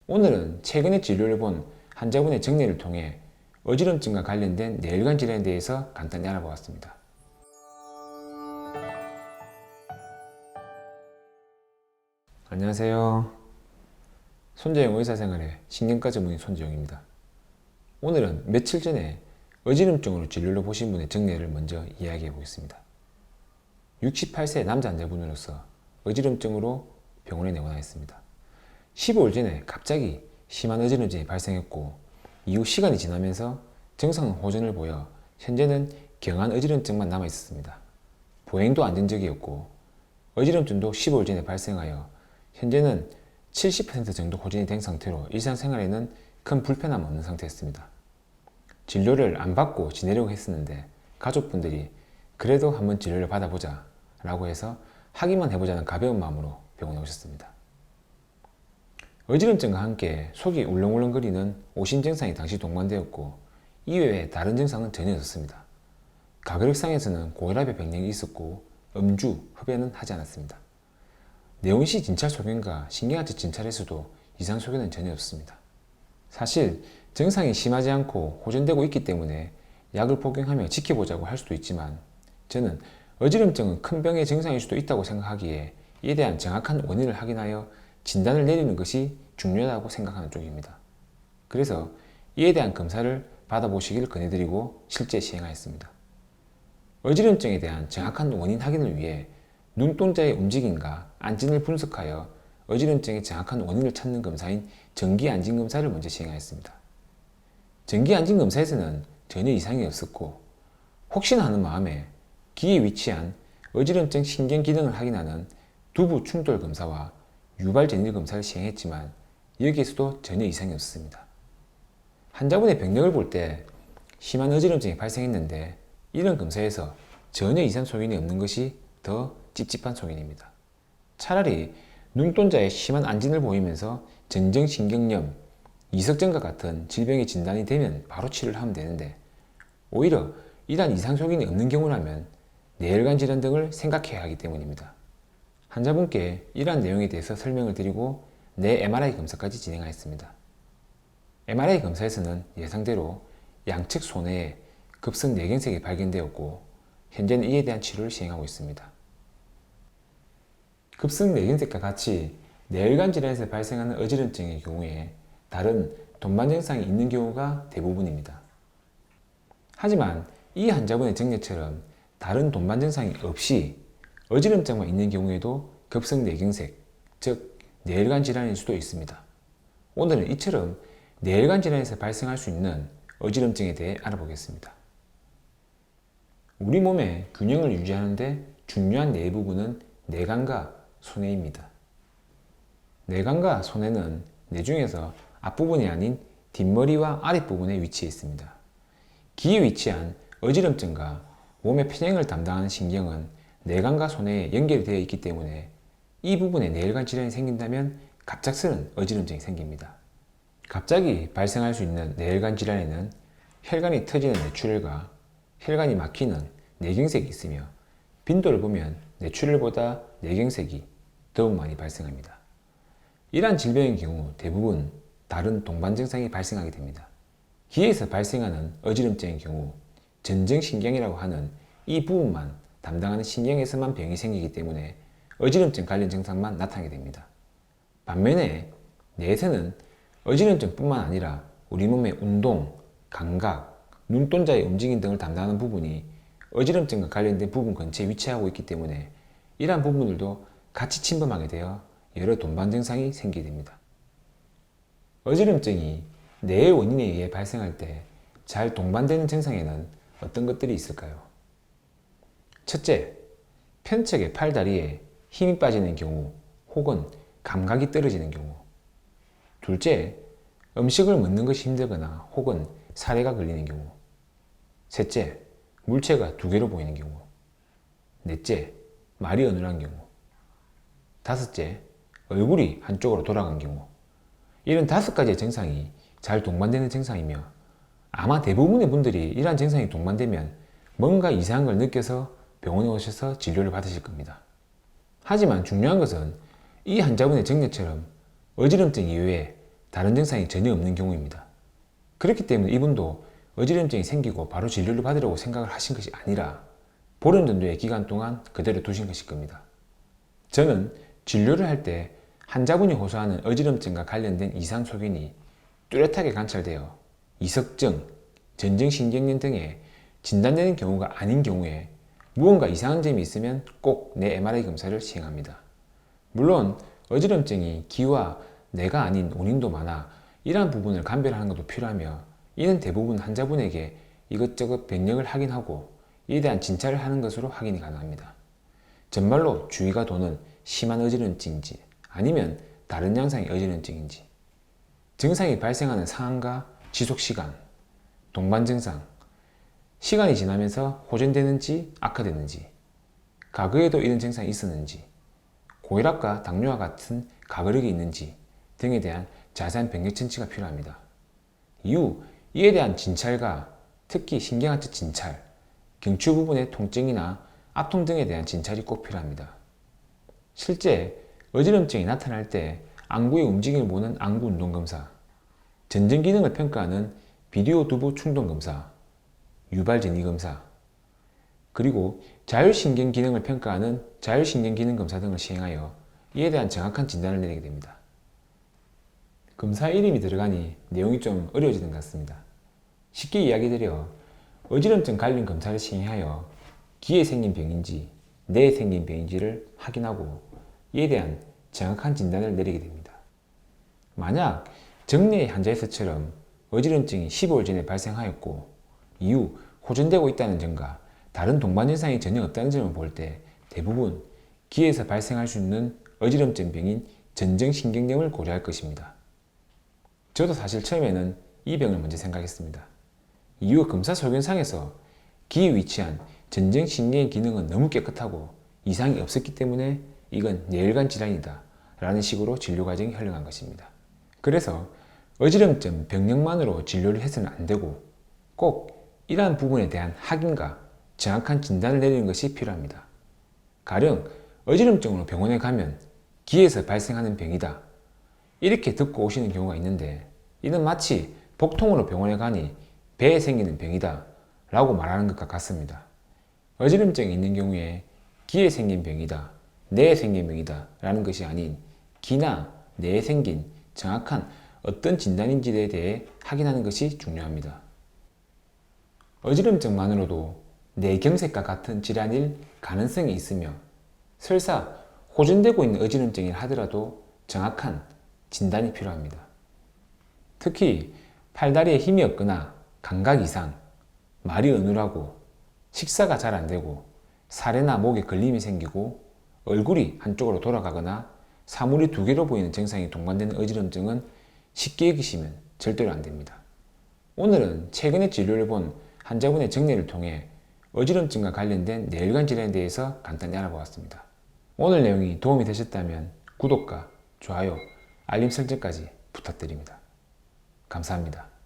오늘은 최근에 진료를 본 환자분의 정례를 통해 어지럼증과 관련된 뇌혈관 질환에 대해서 간단히 알아보았습니다. 안녕하세요. 손재영 의사생활의 신경과 전문의 손재영입니다. 오늘은 며칠 전에 어지럼증으로 진료를 보신 분의 정례를 먼저 이야기해 보겠습니다. 68세 남자 환자분으로서 어지럼증으로 병원에 내원하였습니다. 15일 전에 갑자기 심한 어지럼증이 발생했고 이후 시간이 지나면서 증상은 호전을 보여 현재는 경한 어지럼증만 남아 있었습니다. 보행도 안정적이었고 어지럼증도 15일 전에 발생하여 현재는 70% 정도 호전이 된 상태로 일상생활에는 큰 불편함 없는 상태였습니다. 진료를 안 받고 지내려고 했었는데 가족분들이 그래도 한번 진료를 받아보자 라고 해서 하기만 해보자는 가벼운 마음으로 병원에 오셨습니다. 어지럼증과 함께 속이 울렁울렁거리는 오심 증상이 당시 동반되었고 이외에 다른 증상은 전혀 없었습니다. 가그력상에서는 고혈압의 병력이 있었고 음주, 흡연은 하지 않았습니다. 내원시 진찰 소견과 신경하체 진찰에서도 이상 소견은 전혀 없습니다. 사실 증상이 심하지 않고 호전되고 있기 때문에 약을 복용하며 지켜보자고 할 수도 있지만 저는 어지럼증은 큰 병의 증상일 수도 있다고 생각하기에 이에 대한 정확한 원인을 확인하여 진단을 내리는 것이 중요하다고 생각하는 쪽입니다. 그래서 이에 대한 검사를 받아보시길 권해드리고 실제 시행하였습니다. 어지럼증에 대한 정확한 원인 확인을 위해 눈동자의 움직임과 안진을 분석하여 어지럼증의 정확한 원인을 찾는 검사인 정기안진검사를 먼저 시행하였습니다. 정기안진검사에서는 전혀 이상이 없었고 혹시나 하는 마음에 귀에 위치한 어지럼증 신경 기능을 확인하는 두부 충돌 검사와 유발 전일 검사를 시행했지만 여기에서도 전혀 이상이 없었습니다. 환자분의 병력을 볼 때 심한 어지럼증이 발생했는데 이런 검사에서 전혀 이상 소견이 없는 것이 더 찝찝한 소견입니다. 차라리 눈동자에 심한 안진을 보이면서 전정신경염, 이석증과 같은 질병의 진단이 되면 바로 치료를 하면 되는데 오히려 이러한 이상 소견이 없는 경우라면 뇌혈관 질환 등을 생각해야 하기 때문입니다. 환자분께 이러한 내용에 대해서 설명을 드리고 뇌 MRI 검사까지 진행하였습니다. MRI 검사에서는 예상대로 양측 손해에 급성 뇌경색이 발견되었고 현재는 이에 대한 치료를 시행하고 있습니다. 급성 뇌경색과 같이 뇌혈관 질환에서 발생하는 어지럼증의 경우에 다른 동반 증상이 있는 경우가 대부분입니다. 하지만 이 환자분의 정례처럼 다른 동반 증상이 없이 어지럼증만 있는 경우에도 급성 뇌경색, 즉 뇌혈관 질환일 수도 있습니다. 오늘은 이처럼 뇌혈관 질환에서 발생할 수 있는 어지럼증에 대해 알아보겠습니다. 우리 몸의 균형을 유지하는 데 중요한 뇌 부분은 뇌관과 소뇌입니다. 뇌관과 소뇌는 뇌 중에서 앞부분이 아닌 뒷머리와 아랫부분에 위치해 있습니다. 귀에 위치한 어지럼증과 몸의 편행을 담당하는 신경은 뇌관과 소뇌에 연결이 되어 있기 때문에 이 부분에 뇌혈관 질환이 생긴다면 갑작스런 어지럼증이 생깁니다. 갑자기 발생할 수 있는 뇌혈관 질환에는 혈관이 터지는 뇌출혈과 혈관이 막히는 뇌경색이 있으며 빈도를 보면 뇌출혈보다 뇌경색이 더욱 많이 발생합니다. 이러한 질병의 경우 대부분 다른 동반 증상이 발생하게 됩니다. 귀에서 발생하는 어지럼증의 경우 전정신경이라고 하는 이 부분만 담당하는 신경에서만 병이 생기기 때문에 어지럼증 관련 증상만 나타나게 됩니다. 반면에 뇌에서는 어지럼증뿐만 아니라 우리 몸의 운동, 감각, 눈동자의 움직임 등을 담당하는 부분이 어지럼증과 관련된 부분 근처에 위치하고 있기 때문에 이러한 부분들도 같이 침범하게 되어 여러 동반 증상이 생기게 됩니다. 어지럼증이 뇌의 원인에 의해 발생할 때 잘 동반되는 증상에는 어떤 것들이 있을까요? 첫째, 편측의 팔, 다리에 힘이 빠지는 경우 혹은 감각이 떨어지는 경우. 둘째, 음식을 먹는 것이 힘들거나 혹은 사례가 걸리는 경우. 셋째, 물체가 두 개로 보이는 경우. 넷째, 말이 어눌한 경우. 다섯째, 얼굴이 한쪽으로 돌아간 경우. 이런 5가지의 증상이 잘 동반되는 증상이며 아마 대부분의 분들이 이러한 증상이 동반되면 뭔가 이상한 걸 느껴서 병원에 오셔서 진료를 받으실 겁니다. 하지만 중요한 것은 이 환자분의 정례처럼 어지럼증 이외에 다른 증상이 전혀 없는 경우입니다. 그렇기 때문에 이분도 어지럼증이 생기고 바로 진료를 받으려고 생각을 하신 것이 아니라 보름 정도의 기간 동안 그대로 두신 것일 겁니다. 저는 진료를 할 때 환자분이 호소하는 어지럼증과 관련된 이상 소견이 뚜렷하게 관찰되어 이석증, 전정신경련 등에 진단되는 경우가 아닌 경우에 무언가 이상한 점이 있으면 꼭 내 MRI 검사를 시행합니다. 물론 어지럼증이 기와 뇌가 아닌 원인도 많아 이러한 부분을 감별하는 것도 필요하며 이는 대부분 환자분에게 이것저것 병력을 확인하고 이에 대한 진찰을 하는 것으로 확인이 가능합니다. 정말로 주의가 도는 심한 어지럼증인지 아니면 다른 양상의 어지럼증인지, 증상이 발생하는 상황과 지속시간, 동반 증상, 시간이 지나면서 호전되는지 악화되는지, 과거에도 이런 증상이 있었는지, 고혈압과 당뇨와 같은 가거력이 있는지 등에 대한 자세한 병력 천치가 필요합니다. 이후 이에 대한 진찰과 특히 신경하체 진찰, 경추 부분의 통증이나 압통 등에 대한 진찰이 꼭 필요합니다. 실제 어지럼증이 나타날 때 안구의 움직임을 보는 안구 운동 검사, 전정 기능을 평가하는 비디오 두부 충동 검사, 유발 전이 검사, 그리고 자율신경 기능을 평가하는 자율신경 기능 검사 등을 시행하여 이에 대한 정확한 진단을 내리게 됩니다. 검사 이름이 들어가니 내용이 좀 어려워지는 것 같습니다. 쉽게 이야기드려 어지럼증 관련 검사를 시행하여 기에 생긴 병인지 뇌에 생긴 병인지를 확인하고 이에 대한 정확한 진단을 내리게 됩니다. 만약 정례의 환자에서처럼 어지럼증이 15일 전에 발생하였고 이후 호전되고 있다는 점과 다른 동반 증상이 전혀 없다는 점을 볼 때 대부분 기에서 발생할 수 있는 어지럼증 병인 전정신경염을 고려할 것입니다. 저도 사실 처음에는 이 병을 먼저 생각했습니다. 이후 검사 소견상에서 기에 위치한 전정신경의 기능은 너무 깨끗하고 이상이 없었기 때문에 이건 뇌혈관 질환이다 라는 식으로 진료 과정이 흘러간 것입니다. 그래서 어지럼증 병력만으로 진료를 해서는 안 되고 꼭 이러한 부분에 대한 확인과 정확한 진단을 내리는 것이 필요합니다. 가령 어지럼증으로 병원에 가면 기에서 발생하는 병이다 이렇게 듣고 오시는 경우가 있는데 이는 마치 복통으로 병원에 가니 배에 생기는 병이다 라고 말하는 것과 같습니다. 어지럼증이 있는 경우에 기에 생긴 병이다, 뇌에 생긴 병이다 라는 것이 아닌 기나 뇌에 생긴 정확한 어떤 진단인지에 대해 확인하는 것이 중요합니다. 어지럼증만으로도 뇌경색과 같은 질환일 가능성이 있으며 설사 호전되고 있는 어지럼증이라 하더라도 정확한 진단이 필요합니다. 특히 팔다리에 힘이 없거나 감각 이상, 말이 어눌하고 식사가 잘 안되고 살에나 목에 걸림이 생기고 얼굴이 한쪽으로 돌아가거나 사물이 두 개로 보이는 증상이 동반되는 어지럼증은 쉽게 여기시면 절대로 안됩니다. 오늘은 최근에 진료를 본 환자분의 정례를 통해 어지럼증과 관련된 뇌혈관 질환에 대해서 간단히 알아보았습니다. 오늘 내용이 도움이 되셨다면 구독과 좋아요, 알림 설정까지 부탁드립니다. 감사합니다.